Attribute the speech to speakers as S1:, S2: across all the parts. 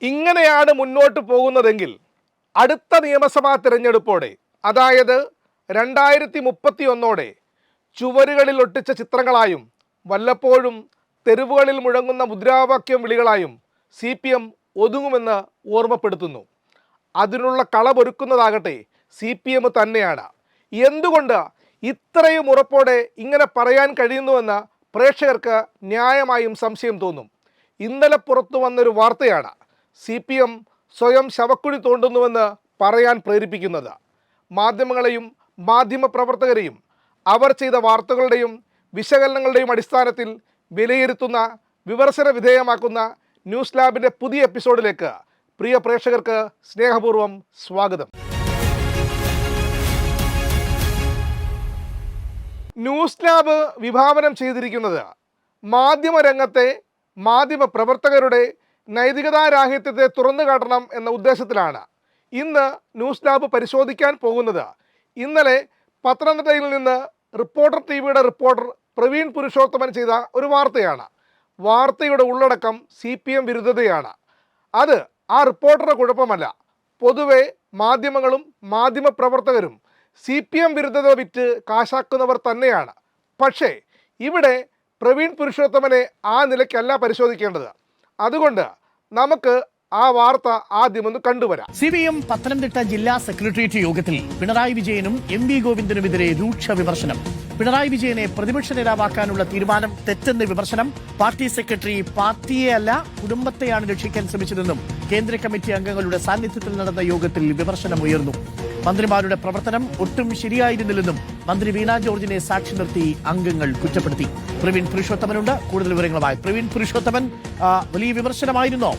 S1: ഇങ്ങനെയാണ് മുന്നോട്ട് പോകുന്നതെങ്കിൽ അടുത്ത നിയമസഭാ തിരഞ്ഞെടുപ്പോടെ, അതായത് 2031 ചുവരുകളിൽ ഒട്ടിച്ച ചിത്രങ്ങളായും വല്ലപ്പോഴും തെരുവുകളിൽ മുഴങ്ങുന്ന മുദ്രാവാക്യം വിളികളായും CPM ഒതുങ്ങുമെന്ന് ഓർമ്മപ്പെടുത്തുന്നു. അതിനുള്ള കളമൊരുക്കുന്നതാകട്ടെ CPM തന്നെയാണ്. എന്തുകൊണ്ട് ഇത്രയും ഉറപ്പോടെ ഇങ്ങനെ പറയാൻ കഴിയുന്നുവെന്ന് പ്രേക്ഷകർക്ക് ന്യായമായും സംശയം തോന്നും. ഇന്നലെ പുറത്തു വന്നൊരു വാർത്തയാണ് CPM സ്വയം ശവക്കുഴി തോണ്ടുന്നുവെന്ന് പറയാൻ പ്രേരിപ്പിക്കുന്നത്. മാധ്യമങ്ങളെയും മാധ്യമപ്രവർത്തകരെയും അവർ ചെയ്ത വാർത്തകളുടെയും വിശകലനങ്ങളുടെയും അടിസ്ഥാനത്തിൽ വിലയിരുത്തുന്ന, വിമർശന വിധേയമാക്കുന്ന ന്യൂസ് ലാബിൻ്റെ പുതിയ എപ്പിസോഡിലേക്ക് പ്രിയ പ്രേക്ഷകർക്ക് സ്നേഹപൂർവ്വം സ്വാഗതം. ന്യൂസ് ലാബ് വിഭാവനം ചെയ്തിരിക്കുന്നത് മാധ്യമരംഗത്തെ മാധ്യമപ്രവർത്തകരുടെ നൈതികതാരാഹിത്യത്തെ തുറന്നു കാട്ടണം എന്ന ഉദ്ദേശത്തിലാണ്. ഇന്ന് ന്യൂസ് ലാബ് പരിശോധിക്കാൻ പോകുന്നത് ഇന്നലെ പത്തനംതിട്ടയിൽ നിന്ന് റിപ്പോർട്ടർ TVയുടെ റിപ്പോർട്ടർ പ്രവീൺ പുരുഷോത്തമൻ ചെയ്ത ഒരു വാർത്തയാണ്. വാർത്തയുടെ ഉള്ളടക്കം CPM വിരുദ്ധതയാണ്. അത് ആ റിപ്പോർട്ടറുടെ കുഴപ്പമല്ല. പൊതുവെ മാധ്യമങ്ങളും മാധ്യമപ്രവർത്തകരും CPM വിരുദ്ധത വിറ്റ് കാശാക്കുന്നവർ തന്നെയാണ്. പക്ഷേ ഇവിടെ പ്രവീൺ പുരുഷോത്തമനെ ആ നിലയ്ക്കല്ല പരിശോധിക്കേണ്ടത്. അതുകൊണ്ട് നമുക്ക് ആ വാർത്ത ആദ്യമൊന്ന് കണ്ടുവരാം.
S2: CPM പത്തനംതിട്ട ജില്ലാ സെക്രട്ടേറിയറ്റ് യോഗത്തിൽ പിണറായി വിജയനും MV ഗോവിന്ദനുമെതിരെ രൂക്ഷ വിമർശനം. പിണറായി വിജയനെ പ്രതിപക്ഷ നേതാവാക്കാനുള്ള തീരുമാനം തെറ്റെന്ന് വിമർശനം. പാർട്ടി സെക്രട്ടറി പാർട്ടിയെ അല്ല കുടുംബത്തെയാണ് രക്ഷിക്കാൻ ശ്രമിച്ചതെന്നും കേന്ദ്ര കമ്മിറ്റി അംഗങ്ങളുടെ സാന്നിധ്യത്തിൽ നടന്ന യോഗത്തിൽ വിമർശനമുയർന്നു. മന്ത്രിമാരുടെ പ്രവർത്തനം ഒട്ടും ശരിയായിരുന്നില്ലെന്നും മന്ത്രി വീണ ജോർജിനെ സാക്ഷി നിർത്തി അംഗങ്ങൾ കുറ്റപ്പെടുത്തി. പ്രവീൺ പുരുഷോത്തമനുണ്ട് കൂടുതൽ വിവരങ്ങളുമായി. പ്രവീൺ പുരുഷോത്തമൻ, വലിയ വിമർശനമായിരുന്നോ?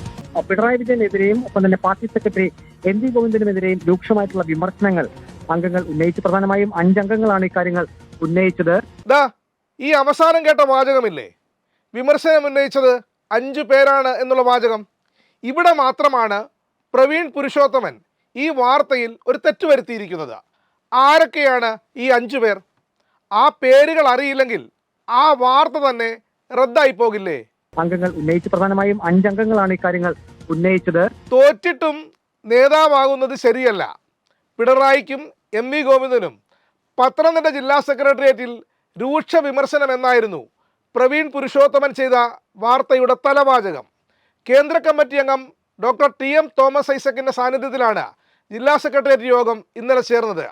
S3: പിണറായി വിജയനെതിരെയും ഒപ്പം തന്നെ പാർട്ടി സെക്രട്ടറി MV ഗോവിന്ദനുമെതിരെയും രൂക്ഷമായിട്ടുള്ള വിമർശനങ്ങൾ അംഗങ്ങൾ ഉന്നയിച്ചു. പ്രധാനമായും 5 അംഗങ്ങളാണ് ഇക്കാര്യങ്ങൾ ഉന്നയിച്ചത്.
S1: ഈ അവസാനം കേട്ട വാചകമില്ലേ, വിമർശനം ഉന്നയിച്ചത് 5 പേരാണ് എന്നുള്ള വാചകം. ഇവിടെ മാത്രമാണ് പ്രവീൺ പുരുഷോത്തമൻ ഈ വാർത്തയിൽ ഒരു തെറ്റ് വരുത്തിയിരിക്കുന്നത്. ആരൊക്കെയാണ് ഈ 5 പേർ? ആ പേരുകൾ അറിയില്ലെങ്കിൽ ആ വാർത്ത തന്നെ റദ്ദായി പോകില്ലേ?
S3: അംഗങ്ങൾ ഉന്നയിച്ചു. പ്രധാനമായും 5 അംഗങ്ങളാണ് ഇക്കാര്യങ്ങൾ ഉന്നയിച്ചത്.
S1: തോറ്റിട്ടും നേതാവാകുന്നത് ശരിയല്ല. പിണറായിക്കും MV ഗോവിന്ദനും പത്തനംതിട്ട ജില്ലാ സെക്രട്ടേറിയറ്റിൽ രൂക്ഷ വിമർശനം എന്നായിരുന്നു പ്രവീൺ പുരുഷോത്തമൻ ചെയ്ത വാർത്തയുടെ തലവാചകം. കേന്ദ്ര കമ്മിറ്റി അംഗം ഡോക്ടർ TM തോമസ് ഐസക്കിൻ്റെ സാന്നിധ്യത്തിലാണ് ജില്ലാ സെക്രട്ടേറിയറ്റ് യോഗം ഇന്നലെ ചേർന്നത്.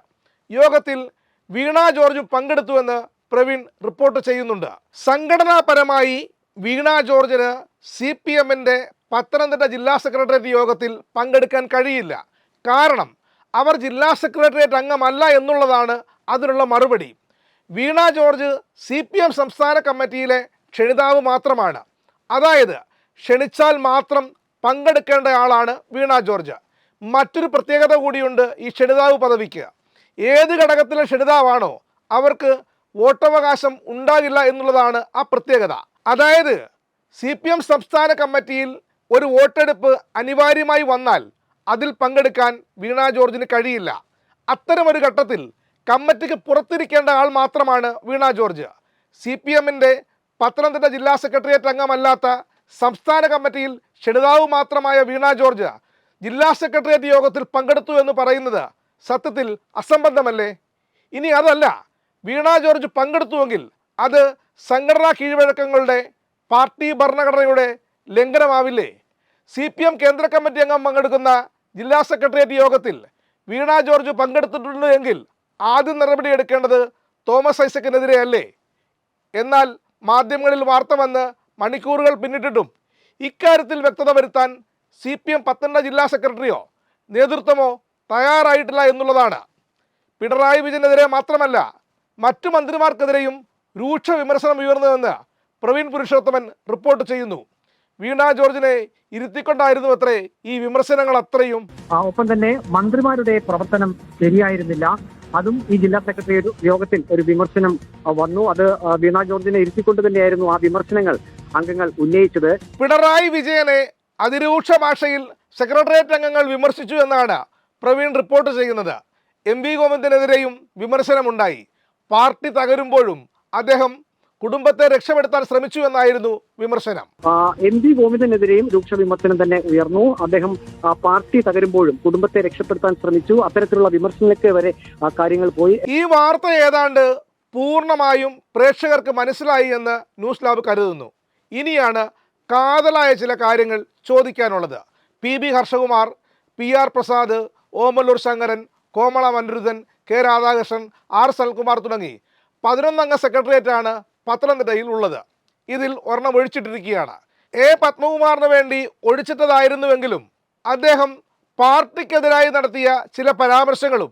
S1: യോഗത്തിൽ വീണ ജോർജ് പങ്കെടുത്തുവെന്ന് പ്രവീൺ റിപ്പോർട്ട് ചെയ്യുന്നുണ്ട്. സംഘടനാപരമായി വീണ ജോർജിന് CPMൻ്റെ പത്തനംതിട്ട ജില്ലാ സെക്രട്ടേറിയറ്റ് യോഗത്തിൽ പങ്കെടുക്കാൻ കഴിയില്ല. കാരണം അവർ ജില്ലാ സെക്രട്ടേറിയറ്റ് അംഗമല്ല എന്നുള്ളതാണ് അതിനുള്ള മറുപടി. വീണ ജോർജ് CPM സംസ്ഥാന കമ്മിറ്റിയിലെ ക്ഷണിതാവ് മാത്രമാണ്. അതായത് ക്ഷണിച്ചാൽ മാത്രം പങ്കെടുക്കേണ്ട ആളാണ് വീണ ജോർജ്. മറ്റൊരു പ്രത്യേകത കൂടിയുണ്ട് ഈ ക്ഷണിതാവ് പദവിക്ക്. ഏത് ഘടകത്തിലെ ക്ഷണിതാവാണോ അവർക്ക് വോട്ടവകാശം ഉണ്ടാകില്ല എന്നുള്ളതാണ് ആ പ്രത്യേകത. അതായത് CPM സംസ്ഥാന കമ്മിറ്റിയിൽ ഒരു വോട്ടെടുപ്പ് അനിവാര്യമായി വന്നാൽ അതിൽ പങ്കെടുക്കാൻ വീണ ജോർജിന് കഴിയില്ല. അത്തരമൊരു ഘട്ടത്തിൽ കമ്മിറ്റിക്ക് പുറത്തിരിക്കേണ്ട ആൾ മാത്രമാണ് വീണ ജോർജ്. CPMൻ്റെ പത്തനംതിട്ട ജില്ലാ സെക്രട്ടേറിയറ്റ് അംഗമല്ലാത്ത സംസ്ഥാന കമ്മിറ്റിയിൽ ക്ഷണിതാവ് മാത്രമായ വീണ ജോർജ് ജില്ലാ സെക്രട്ടേറിയറ്റ് യോഗത്തിൽ പങ്കെടുത്തു എന്ന് പറയുന്നത് സത്യത്തിൽ അസംബന്ധമല്ലേ? ഇനി അതല്ല, വീണ ജോർജ് പങ്കെടുത്തുവെങ്കിൽ അത് സംഘടനാ കീഴ്വഴക്കങ്ങളുടെ, പാർട്ടി ഭരണഘടനയുടെ ലംഘനമാവില്ലേ? CPM കേന്ദ്ര കമ്മിറ്റി അംഗം പങ്കെടുക്കുന്ന ജില്ലാ സെക്രട്ടേറിയറ്റ് യോഗത്തിൽ വീണ ജോർജ് പങ്കെടുത്തിട്ടുണ്ട് എങ്കിൽ ആദ്യം നടപടിയെടുക്കേണ്ടത് തോമസ് ഐസക്കിനെതിരെയല്ലേ? എന്നാൽ മാധ്യമങ്ങളിൽ വാർത്ത വന്ന് മണിക്കൂറുകൾ പിന്നിട്ടിട്ടും ഇക്കാര്യത്തിൽ വ്യക്തത വരുത്താൻ CPM പത്തനംതിട്ട ജില്ലാ സെക്രട്ടറിയോ നേതൃത്വമോ തയ്യാറായിട്ടില്ല എന്നുള്ളതാണ്. പിണറായി വിജയനെതിരെ മാത്രമല്ല മറ്റു മന്ത്രിമാർക്കെതിരെയും രൂക്ഷ വിമർശനം ഉയർന്നുവെന്ന് പ്രവീൺ പുരുഷോത്തമൻ റിപ്പോർട്ട് ചെയ്യുന്നു. വീണ ജോർജിനെ ഇരുത്തിക്കൊണ്ടായിരുന്നു അത്രേ ഈ വിമർശനങ്ങൾ അത്രയും.
S3: ഒപ്പം തന്നെ മന്ത്രിമാരുടെ പ്രവർത്തനം ശരിയായിരുന്നില്ല, അതും ഈ ജില്ലാ സെക്രട്ടേറിയറ്റ് യോഗത്തിൽ ഒരു വിമർശനം വന്നു. അത് വീണ ജോർജിനെ ഇരുത്തിക്കൊണ്ട് തന്നെയായിരുന്നു ആ വിമർശനങ്ങൾ അംഗങ്ങൾ ഉന്നയിച്ചത്.
S1: പിണറായി വിജയനെ അതിരൂക്ഷ ഭാഷയിൽ സെക്രട്ടേറിയറ്റ് അംഗങ്ങൾ വിമർശിച്ചു എന്നാണ് പ്രവീൺ റിപ്പോർട്ട് ചെയ്യുന്നത്. MV ഗോവിന്ദനെതിരെയും വിമർശനമുണ്ടായി. പാർട്ടി തകരുമ്പോഴും അദ്ദേഹം കുടുംബത്തെ രക്ഷപ്പെടുത്താൻ ശ്രമിച്ചു എന്നായിരുന്നു വിമർശനം.
S3: MP ഗോവിന്ദനെതിരെയും രൂക്ഷ വിമർശനം തന്നെ ഉയർന്നു. അദ്ദേഹം പാർട്ടി തകരുമ്പോഴും കുടുംബത്തെ രക്ഷപ്പെടുത്താൻ ശ്രമിച്ചു, അത്തരത്തിലുള്ള വിമർശനങ്ങൾക്ക് വരെ കാര്യങ്ങൾ പോയി.
S1: ഈ വാർത്ത ഏതാണ്ട് പൂർണ്ണമായും പ്രേക്ഷകർക്ക് മനസ്സിലായി എന്ന് ന്യൂസ് ലാബ് കരുതുന്നു. ഇനിയാണ് കാതലായ ചില കാര്യങ്ങൾ ചോദിക്കാനുള്ളത്. PB ഹർഷകുമാർ, PR പ്രസാദ്, ഓമല്ലൂർ ശങ്കരൻ, കോമള മൻരുതൻ, K രാധാകൃഷ്ണൻ, R സൽകുമാർ തുടങ്ങി 11 അംഗ സെക്രട്ടേറിയറ്റാണ് പത്തനംതിട്ടയിൽ ഉള്ളത്. ഇതിൽ ഒരെണ്ണം ഒഴിച്ചിട്ടിരിക്കുകയാണ്. A പത്മകുമാറിന് വേണ്ടി ഒഴിച്ചിട്ടതായിരുന്നുവെങ്കിലും അദ്ദേഹം പാർട്ടിക്കെതിരായി നടത്തിയ ചില പരാമർശങ്ങളും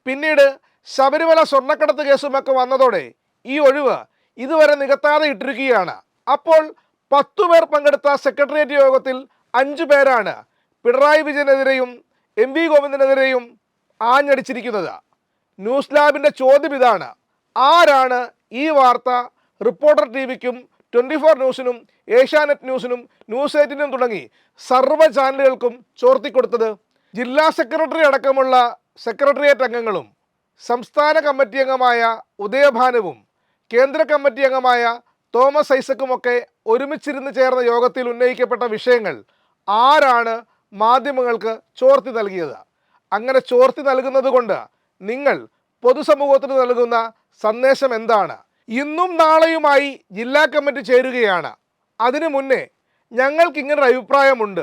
S1: പിന്നീട് ശബരിമല സ്വർണ്ണക്കടത്ത് കേസുമൊക്കെ വന്നതോടെ ഈ ഒഴിവ് ഇതുവരെ നികത്താതെ ഇട്ടിരിക്കുകയാണ്. അപ്പോൾ 10 പേർ പങ്കെടുത്ത സെക്രട്ടേറിയറ്റ് യോഗത്തിൽ 5 പേരാണ് പിണറായി വിജയനെതിരെയും MP ഗോവിന്ദനെതിരെയും ആഞ്ഞടിച്ചിരിക്കുന്നത്. ന്യൂസ് ലാബിൻ്റെ ചോദ്യം ഇതാണ്: ആരാണ് ഈ വാർത്ത റിപ്പോർട്ടർ TVക്കും 24 ന്യൂസിനും ഏഷ്യാനെറ്റ് ന്യൂസിനും ന്യൂസ് 8നും തുടങ്ങി സർവ്വ ചാനലുകൾക്കും ചോർത്തിക്കൊടുത്തത്? ജില്ലാ സെക്രട്ടറി അടക്കമുള്ള സെക്രട്ടേറിയറ്റ് അംഗങ്ങളും സംസ്ഥാന കമ്മിറ്റി അംഗമായ ഉദയഭാനുവും കേന്ദ്ര കമ്മിറ്റി അംഗമായ തോമസ് ഐസക്കുമൊക്കെ ഒരുമിച്ചിരുന്ന് ചേർന്ന യോഗത്തിൽ ഉന്നയിക്കപ്പെട്ട വിഷയങ്ങൾ ആരാണ് മാധ്യമങ്ങൾക്ക് ചോർത്തി നൽകിയത്? അങ്ങനെ ചോർത്തി നൽകുന്നത് കൊണ്ട് നിങ്ങൾ പൊതുസമൂഹത്തിന് നൽകുന്ന സന്ദേശം എന്താണ്? ഇന്നും നാളെയുമായി ജില്ലാ കമ്മിറ്റി ചേരുകയാണ്. അതിനു മുന്നേ ഞങ്ങൾക്കിങ്ങനൊരു അഭിപ്രായമുണ്ട്,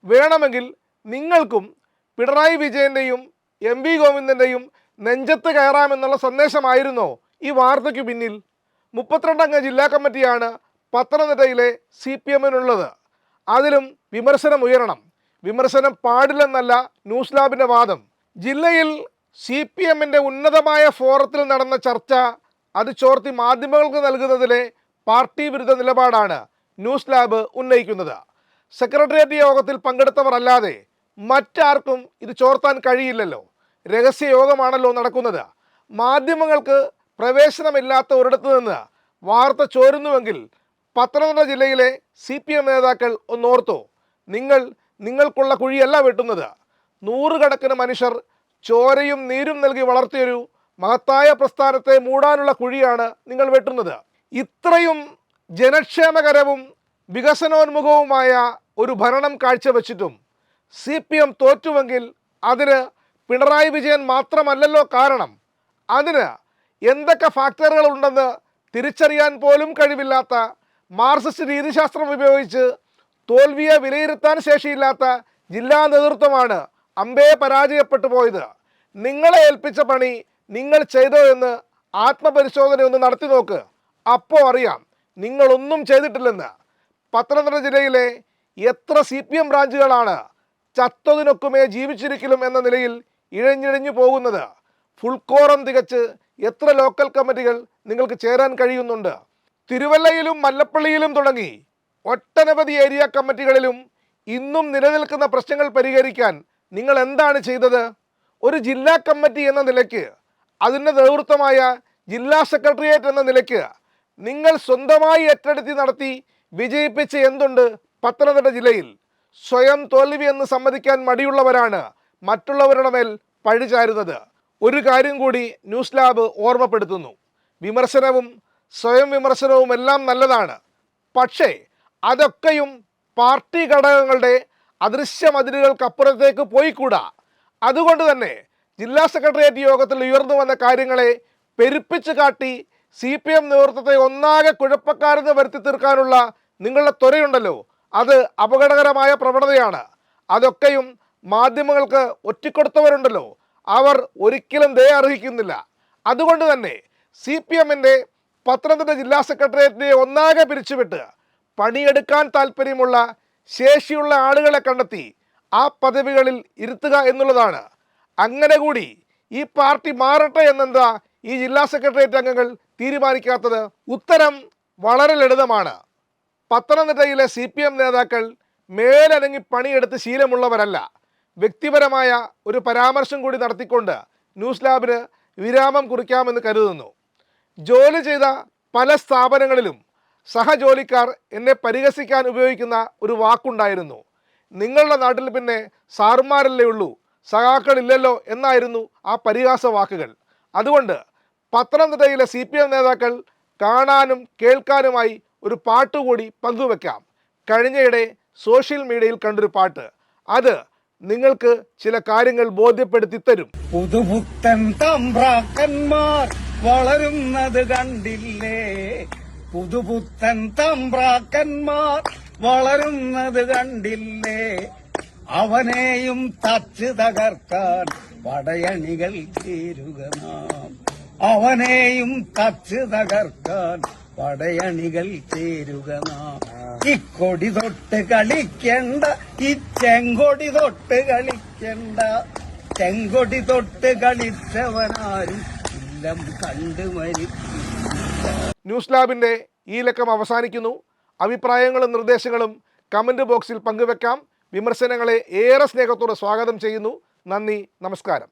S1: വേണമെങ്കിൽ നിങ്ങൾക്കും പിണറായി വിജയൻ്റെയും MP ഗോവിന്ദൻ്റെയും നെഞ്ചത്ത് കയറാമെന്നുള്ള സന്ദേശമായിരുന്നോ ഈ വാർത്തയ്ക്ക് പിന്നിൽ? 32 അംഗ ജില്ലാ കമ്മിറ്റിയാണ് പത്തനംതിട്ടയിലെ CPMനുള്ളത്. അതിലും വിമർശനം ഉയരണം. വിമർശനം പാടില്ലെന്നല്ല ന്യൂസ് ലാബിൻ്റെ വാദം. ജില്ലയിൽ CPMൻ്റെ ഉന്നതമായ ഫോറത്തിൽ നടന്ന ചർച്ച അത് ചോർത്തി മാധ്യമങ്ങൾക്ക് നൽകുന്നതിലെ പാർട്ടി വിരുദ്ധ നിലപാടാണ് ന്യൂസ് ലാബ് ഉന്നയിക്കുന്നത്. സെക്രട്ടേറിയറ്റ് യോഗത്തിൽ പങ്കെടുത്തവർ അല്ലാതെ മറ്റാർക്കും ഇത് ചോർത്താൻ കഴിയില്ലല്ലോ. രഹസ്യ യോഗമാണല്ലോ നടക്കുന്നത്. മാധ്യമങ്ങൾക്ക് പ്രവേശനമില്ലാത്ത ഒരിടത്തു നിന്ന് വാർത്ത ചോരുന്നുവെങ്കിൽ പത്തനംതിട്ട ജില്ലയിലെ CPM നേതാക്കൾ ഒന്നോർത്തോ, നിങ്ങൾക്കുള്ള കുഴിയല്ല വെട്ടുന്നത്. നൂറുകണക്കിന് മനുഷ്യർ ചോരയും നീരും നൽകി വളർത്തിയൊരു മഹത്തായ പ്രസ്ഥാനത്തെ മൂടാനുള്ള കുഴിയാണ് നിങ്ങൾ വെട്ടുന്നത്. ഇത്രയും ജനക്ഷേമകരവും വികസനോന്മുഖവുമായ ഒരു ഭരണം കാഴ്ചവെച്ചിട്ടും CPM തോറ്റുവെങ്കിൽ അതിന് പിണറായി വിജയൻ മാത്രമല്ലല്ലോ കാരണം. അതിന് എന്തൊക്കെ ഫാക്ടറുകളുണ്ടെന്ന് തിരിച്ചറിയാൻ പോലും കഴിവില്ലാത്ത, മാർക്സിസ്റ്റ് രീതിശാസ്ത്രം ഉപയോഗിച്ച് തോൽവിയെ വിലയിരുത്താൻ ശേഷിയില്ലാത്ത ജില്ലാ നേതൃത്വമാണ് അമ്പേ പരാജയപ്പെട്ടു പോയത്. നിങ്ങളെ ഏൽപ്പിച്ച പണി നിങ്ങൾ ചെയ്തോ എന്ന് ആത്മപരിശോധന ഒന്ന് നടത്തി നോക്ക്. അപ്പോൾ അറിയാം നിങ്ങളൊന്നും ചെയ്തിട്ടില്ലെന്ന്. പത്തനംതിട്ട ജില്ലയിലെ എത്ര CPM ബ്രാഞ്ചുകളാണ് ചത്തതിനൊക്കുമേ ജീവിച്ചിരിക്കലും എന്ന നിലയിൽ ഇഴഞ്ഞിഴഞ്ഞു പോകുന്നത്? ഫുൾ കോറം തികച്ച് എത്ര ലോക്കൽ കമ്മിറ്റികൾ നിങ്ങൾക്ക് ചേരാൻ കഴിയുന്നുണ്ട്? തിരുവല്ലയിലും മല്ലപ്പള്ളിയിലും തുടങ്ങി ഒട്ടനവധി ഏരിയ കമ്മിറ്റികളിലും ഇന്നും നിലനിൽക്കുന്ന പ്രശ്നങ്ങൾ പരിഹരിക്കാൻ നിങ്ങൾ എന്താണ് ചെയ്തത്? ഒരു ജില്ലാ കമ്മിറ്റി എന്ന നിലയ്ക്ക്, അതിൻ്റെ നേതൃത്വമായ ജില്ലാ സെക്രട്ടേറിയറ്റ് എന്ന നിലയ്ക്ക് നിങ്ങൾ സ്വന്തമായി ഏറ്റെടുത്തി നടത്തി വിജയിപ്പിച്ച് എന്തുണ്ട് പത്തനംതിട്ട ജില്ലയിൽ? സ്വയം തോൽവി എന്ന് സമ്മതിക്കാൻ മടിയുള്ളവരാണ് മറ്റുള്ളവരുടെ മേൽ പഴിചാരുന്നത്. ഒരു കാര്യം കൂടി ന്യൂസ് ലാബ് ഓർമ്മപ്പെടുത്തുന്നു: വിമർശനവും സ്വയം വിമർശനവും എല്ലാം നല്ലതാണ്. പക്ഷേ അതൊക്കെയും പാർട്ടി ഘടകങ്ങളുടെ അദൃശ്യ മതിലുകൾക്കപ്പുറത്തേക്ക് പോയിക്കൂടാ. അതുകൊണ്ട് തന്നെ ജില്ലാ സെക്രട്ടേറിയറ്റ് യോഗത്തിൽ ഉയർന്നു വന്ന കാര്യങ്ങളെ പെരുപ്പിച്ച് കാട്ടി CPM നേതൃത്വത്തെ ഒന്നാകെ കുഴപ്പക്കാരെന്ന് വരുത്തി തീർക്കാനുള്ള നിങ്ങളുടെ ത്വരയുണ്ടല്ലോ, അത് അപകടകരമായ പ്രവണതയാണ്. അതൊക്കെയും മാധ്യമങ്ങൾക്ക് ഒറ്റിക്കൊടുത്തവരുണ്ടല്ലോ, അവർ ഒരിക്കലും ദയ അർഹിക്കുന്നില്ല. അതുകൊണ്ട് തന്നെ CPMൻ്റെ പത്തനംതിട്ട ജില്ലാ സെക്രട്ടേറിയറ്റിനെ ഒന്നാകെ പിരിച്ചുവിട്ട് പണിയെടുക്കാൻ താല്പര്യമുള്ള ശേഷിയുള്ള ആളുകളെ കണ്ടെത്തി ആ പദവികളിൽ ഇരുത്തുക എന്നുള്ളതാണ്. അങ്ങനെ കൂടി ഈ പാർട്ടി മാറട്ടെ എന്നെന്താ ഈ ജില്ലാ സെക്രട്ടേറിയറ്റ് അംഗങ്ങൾ തീരുമാനിക്കാത്തത്? ഉത്തരം വളരെ ലളിതമാണ്. പത്തനംതിട്ടയിലെ CPM നേതാക്കൾ മേലനങ്ങി പണിയെടുത്ത് ശീലമുള്ളവരല്ല. വ്യക്തിപരമായ ഒരു പരാമർശം കൂടി നടത്തിക്കൊണ്ട് ന്യൂസ് ലാബിന് വിരാമം കുറിക്കാമെന്ന് കരുതുന്നു. ജോലി ചെയ്ത പല സ്ഥാപനങ്ങളിലും സഹജോലിക്കാർ എന്നെ പരിഹസിക്കാൻ ഉപയോഗിക്കുന്ന ഒരു വാക്കുണ്ടായിരുന്നു: നിങ്ങളുടെ നാട്ടിൽ പിന്നെ സാറുമാരല്ലേ ഉള്ളൂ, സഖാക്കളില്ലല്ലോ എന്നായിരുന്നു ആ പരിഹാസ വാക്കുകൾ. അതുകൊണ്ട് പത്തനംതിട്ടയിലെ CPM നേതാക്കൾ കാണാനും കേൾക്കാനുമായി ഒരു പാട്ടുകൂടി പങ്കുവെക്കാം. കഴിഞ്ഞയിടെ സോഷ്യൽ മീഡിയയിൽ കണ്ടൊരു പാട്ട്, അത് നിങ്ങൾക്ക് ചില കാര്യങ്ങൾ ബോധ്യപ്പെടുത്തി തരും.
S4: പുതുപുത്തൻ തമ്പ്രാക്കന്മാർ വളരുന്നത് കണ്ടില്ലേ, പുതുപുത്തൻ തമ്പ്രാക്കന്മാർ വളരുന്നത് കണ്ടില്ലേ, അവനെയും തച്ച് തകർക്കാൻ പടയണികൾ ചേരുക നാം, അവനെയും തച്ച് തകർക്കാൻ പടയണികൾ ചേരുക നാം. ഇക്കൊടി തൊട്ട് കളിക്കണ്ട, ഈ ചെങ്കൊടി തൊട്ട് കളിക്കണ്ട, ചെങ്കൊടി തൊട്ട് കളിച്ചവനാരും ഇല്ലം കണ്ടു മരിക്കും.
S1: ന്യൂസ് ലാബിൻ്റെ ഈ ലക്കം അവസാനിക്കുന്നു. അഭിപ്രായങ്ങളും നിർദ്ദേശങ്ങളും കമൻറ്റ് ബോക്സിൽ പങ്കുവെക്കാം. വിമർശനങ്ങളെ ഏറെ സ്നേഹത്തോടെ സ്വാഗതം ചെയ്യുന്നു. നന്ദി, നമസ്കാരം.